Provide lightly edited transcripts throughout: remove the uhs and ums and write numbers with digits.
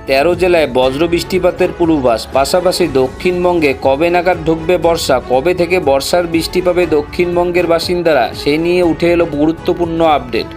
13 জেলায় বজ্র বৃষ্টিপাতের পূর্বাভাস। পাশাপাশি দক্ষিণবঙ্গে কবে নাগাদ ঢুকবে বর্ষা, কবে থেকে বর্ষার বৃষ্টি পাবে দক্ষিণবঙ্গের বাসিন্দারা, সেই নিয়ে উঠে এলো গুরুত্বপূর্ণ আপডেট।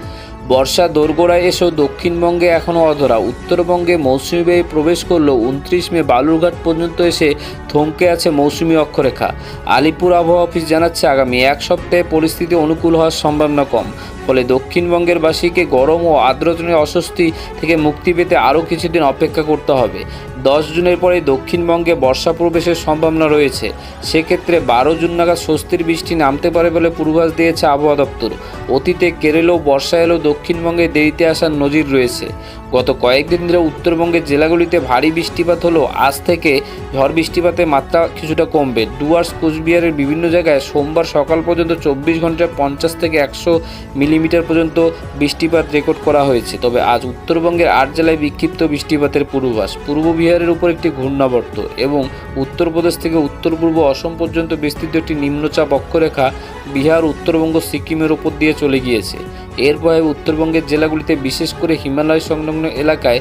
বর্ষা দোরগোড়ায় এসেও দক্ষিণবঙ্গে এখনও অধরা। উত্তরবঙ্গে মৌসুমি বায়ু প্রবেশ করলেও 29 মে বালুরঘাট পর্যন্ত এসে থমকে আছে মৌসুমি অক্ষরেখা। আলিপুর আবহাওয়া অফিস জানাচ্ছে আগামী এক সপ্তাহে পরিস্থিতি অনুকূল হওয়ার সম্ভাবনা কম। ফলে দক্ষিণবঙ্গের বাসীকে গরম ও আর্দ্রজনের অস্বস্তি থেকে মুক্তি পেতে আরও কিছুদিন অপেক্ষা করতে হবে। 10 জুনের পরে দক্ষিণবঙ্গে বর্ষা প্রবেশের সম্ভাবনা রয়েছে। সেক্ষেত্রে 12 জুন নাগাদ স্বস্তির বৃষ্টি নামতে পারে বলে পূর্বাভাস দিয়েছে আবহাওয়া দপ্তর। অতীতে কেরলেও বর্ষা এলেও দক্ষিণবঙ্গে দেরিতে আসার নজির রয়েছে। গত কয়েকদিন ধরে উত্তরবঙ্গের জেলাগুলিতে ভারী বৃষ্টিপাত হলেও আজ থেকে ঝড় বৃষ্টিপাতের মাত্রা কিছুটা কমবে। ডুয়ার্স, কোচবিহারের বিভিন্ন জায়গায় সোমবার সকাল পর্যন্ত 24 ঘন্টায় 50 থেকে 100 মিলিমিটার পর্যন্ত বৃষ্টিপাত রেকর্ড করা হয়েছে। তবে আজ উত্তরবঙ্গের 8 জেলায় বিক্ষিপ্ত বৃষ্টিপাতের পূর্বাভাস। পূর্ব বিহারের উপর একটি ঘূর্ণাবর্ত এবং উত্তরপ্রদেশ থেকে উত্তর পূর্ব অসম পর্যন্ত বিস্তৃত একটি নিম্নচাপ অক্ষরেখা বিহার, উত্তরবঙ্গ, সিকিমের উপর দিয়ে চলে গিয়েছে। এর প্রভাবে উত্তরবঙ্গের জেলাগুলিতে বিশেষ করে হিমালয় সংলগ্ন এলাকায়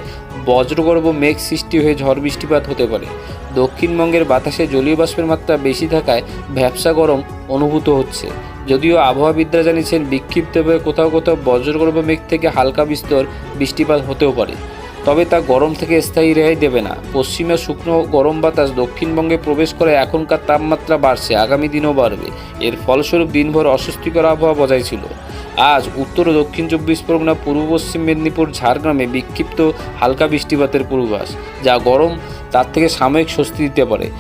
বজ্রগর্ভ মেঘ সৃষ্টি হয়ে ঝড় বৃষ্টিপাত হতে পারে। দক্ষিণবঙ্গের বাতাসে জলীয় বাষ্পের মাত্রা বেশি থাকায় ভ্যাপসা গরম অনুভূত হচ্ছে। যদিও আবহাওয়াবিদরা জানিয়েছেন বিক্ষিপ্তভাবে কোথাও কোথাও বজ্রগর্ভ মেঘ থেকে হালকা বিস্তর বৃষ্টিপাত হতেও পারে, তবে তা গরম থেকে স্থায়ী রেহাই দেবে না। পশ্চিমে শুকনো গরম বাতাস দক্ষিণবঙ্গে প্রবেশ করে এখনকার তাপমাত্রা বাড়ছে, আগামী দিনও বাড়বে। এর ফলস্বরূপ দিনভর অস্বস্তিকর আবহাওয়া বজায় ছিল। আজ উত্তর ও দক্ষিণ 24 পরগনা, পূর্ব পশ্চিম মেদিনীপুর, ঝাড়গ্রামে বিক্ষিপ্ত হালকা বৃষ্টিপাতের পূর্বাভাস, যা গরম তার থেকে সাময়িক স্বস্তি দিতে পারে।